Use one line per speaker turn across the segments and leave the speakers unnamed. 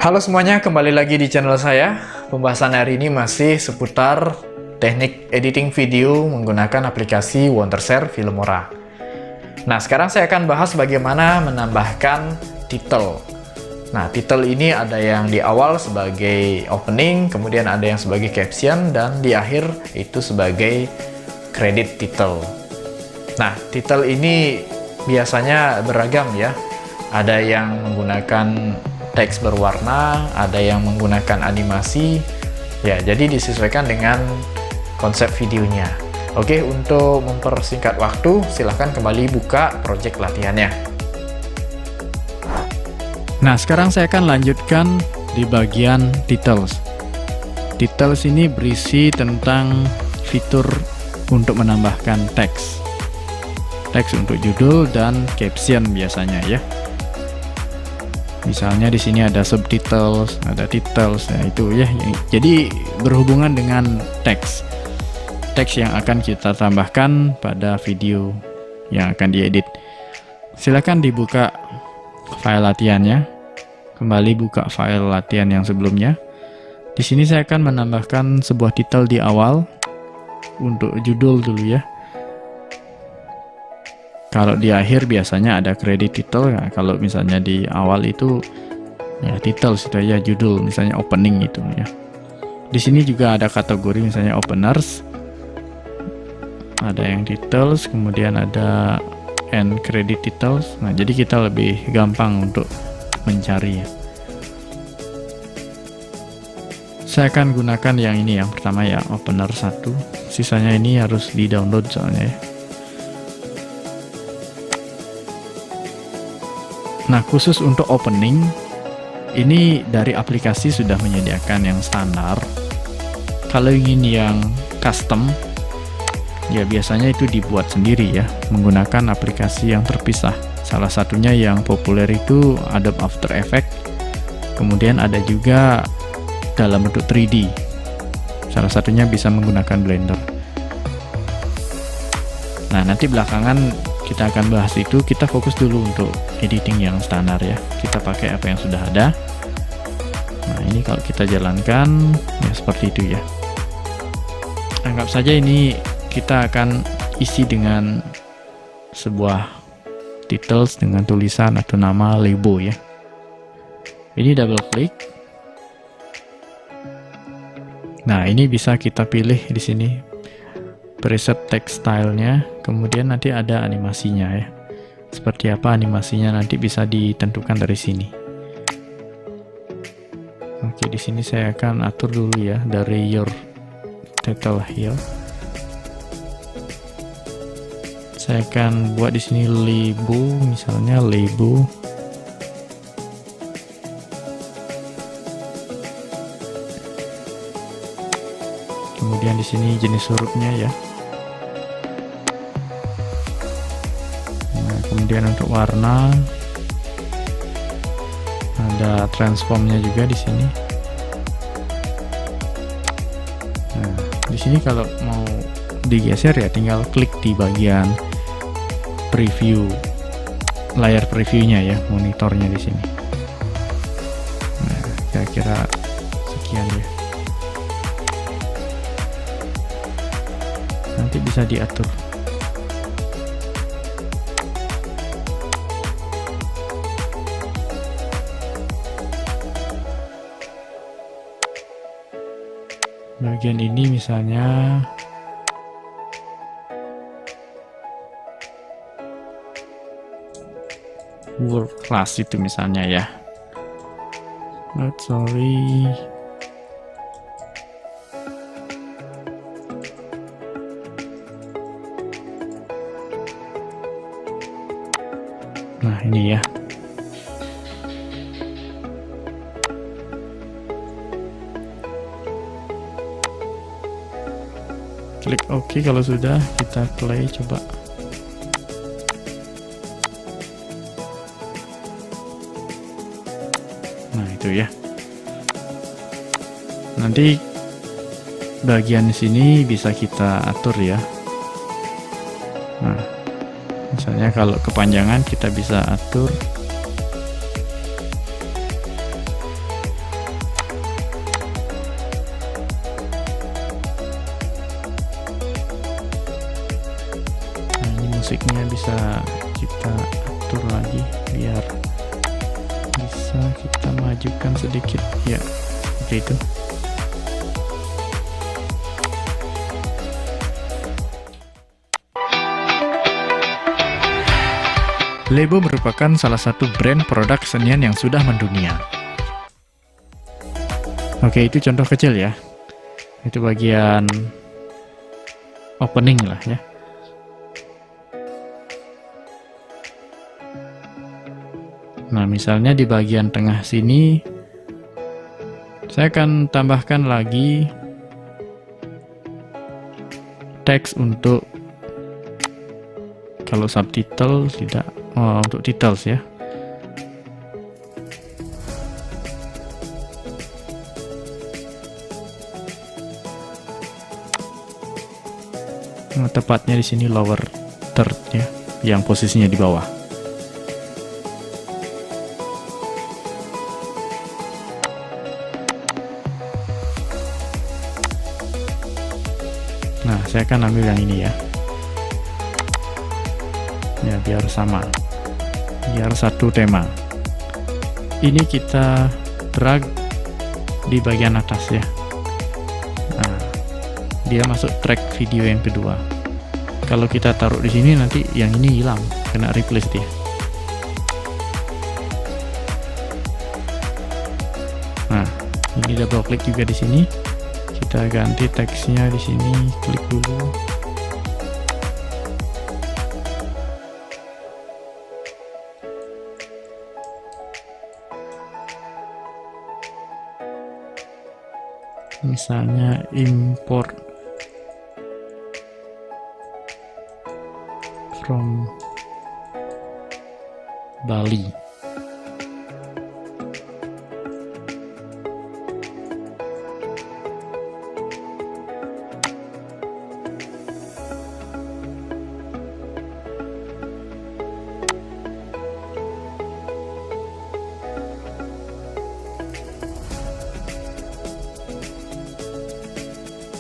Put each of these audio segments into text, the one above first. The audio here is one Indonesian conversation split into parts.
Halo semuanya, kembali lagi di channel saya. Pembahasan hari ini masih seputar teknik editing video menggunakan aplikasi Wondershare Filmora. Nah, sekarang saya akan bahas bagaimana menambahkan title. Nah, title ini ada yang di awal sebagai opening, kemudian ada yang sebagai caption, dan di akhir itu sebagai credit title. Nah, title ini biasanya beragam ya. Ada yang menggunakan teks berwarna, ada yang menggunakan animasi. Ya, jadi disesuaikan dengan konsep videonya. Oke, untuk mempersingkat waktu, silahkan kembali buka project latihannya.
Nah, sekarang saya akan lanjutkan di bagian details. Details ini berisi tentang fitur untuk menambahkan teks. Teks untuk judul dan caption biasanya ya. Misalnya di sini ada subtitles, ada titles, nah itu ya. Jadi berhubungan dengan teks. Teks yang akan kita tambahkan pada video yang akan diedit. Silakan dibuka file latihannya. Kembali buka file latihan yang sebelumnya. Di sini saya akan menambahkan sebuah title di awal untuk judul dulu ya. Kalau di akhir biasanya ada credit title ya. Kalau misalnya di awal itu ya title sudah ya, judul misalnya opening itu ya. Di sini juga ada kategori misalnya openers. Ada yang titles, kemudian ada end credit titles. Nah, jadi kita lebih gampang untuk mencari ya. Saya akan gunakan yang ini, yang pertama ya, opener 1. Sisanya ini harus di-download soalnya ya. Nah, khusus untuk opening, ini dari aplikasi sudah menyediakan yang standar. Kalau ingin yang custom, ya biasanya itu dibuat sendiri ya, menggunakan aplikasi yang terpisah. Salah satunya yang populer itu Adobe After Effects, kemudian ada juga dalam bentuk 3D. Salah satunya bisa menggunakan Blender. Nah, nanti belakangan kita akan bahas itu. Kita fokus dulu untuk editing yang standar ya. Kita pakai apa yang sudah ada. Nah, ini kalau kita jalankan ya seperti itu ya. Anggap saja ini kita akan isi dengan sebuah titles dengan tulisan atau nama Lebo ya. Ini double klik. Nah, ini bisa kita pilih di sini preset text style-nya, kemudian nanti ada animasinya ya. Seperti apa animasinya nanti bisa ditentukan dari sini. Oke, di sini saya akan atur dulu ya dari your title here. Saya akan buat di sini Lebo, misalnya Lebo. Kemudian di sini jenis hurufnya ya. Kemudian untuk warna ada transformnya juga di sini. Nah, di sini kalau mau digeser ya tinggal klik di bagian preview, layar previewnya ya, monitornya di sini. Nah, kira-kira sekian ya. Nanti bisa diatur. Bagian ini misalnya world class itu misalnya ya. Sorry. Nah, ini ya. Klik OK kalau sudah, kita play coba. Nah, itu ya. Nanti bagian sini bisa kita atur ya. Nah, misalnya kalau kepanjangan kita bisa atur musiknya bisa kita atur lagi biar bisa kita majukan sedikit ya, seperti itu. Lebo merupakan salah satu brand produk kesenian yang sudah mendunia. Oke, itu contoh kecil ya. Itu bagian opening lah ya. Nah, misalnya di bagian tengah sini saya akan tambahkan lagi teks untuk kalau subtitle tidak, untuk titles ya. Nah, tepatnya di sini lower third ya, yang posisinya di bawah. Nah, saya akan ambil yang ini ya. Ya, biar sama. Biar satu tema. Ini kita drag di bagian atas ya. Nah, dia masuk track video yang kedua. Kalau kita taruh di sini nanti yang ini hilang, kena replace dia. Nah, ini double klik juga di sini. Kita ganti teksnya di sini, klik dulu. Misalnya import from Bali.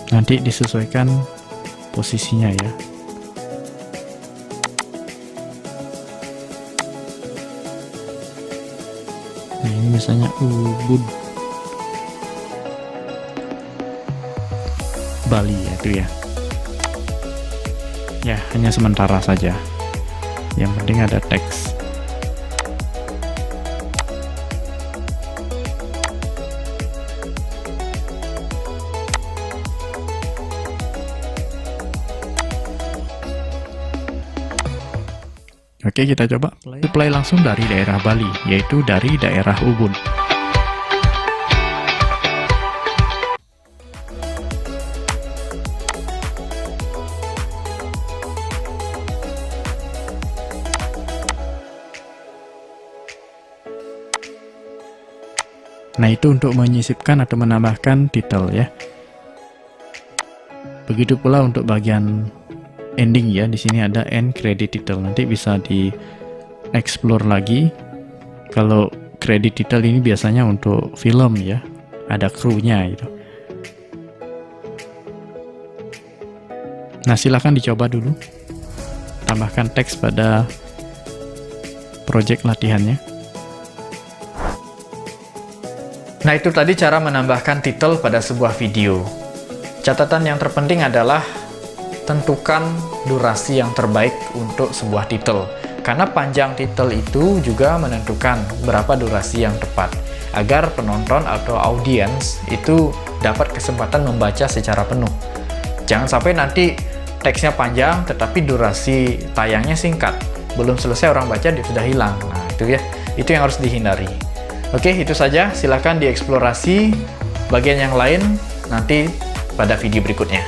Nanti disesuaikan posisinya ya. Nah, ini misalnya Ubud Bali ya, itu ya. Ya, hanya sementara saja. Yang penting ada teks. Oke, kita coba play langsung dari daerah Bali, yaitu dari daerah Ubud. Nah, itu untuk menyisipkan atau menambahkan titel ya. Begitu pula untuk bagian ending ya, di sini ada end credit title, nanti bisa di explore lagi. Kalau credit title ini biasanya untuk film ya, ada krunya gitu. Nah, silahkan dicoba dulu, tambahkan teks pada project latihannya.
Nah, itu tadi cara menambahkan titel pada sebuah video. Catatan yang terpenting adalah tentukan durasi yang terbaik untuk sebuah titel, karena panjang titel itu juga menentukan berapa durasi yang tepat, agar penonton atau audiens itu dapat kesempatan membaca secara penuh. Jangan sampai nanti teksnya panjang tetapi durasi tayangnya singkat, belum selesai orang baca dia sudah hilang. Nah, itu ya, itu yang harus dihindari. Oke, itu saja, silahkan dieksplorasi bagian yang lain nanti pada video berikutnya.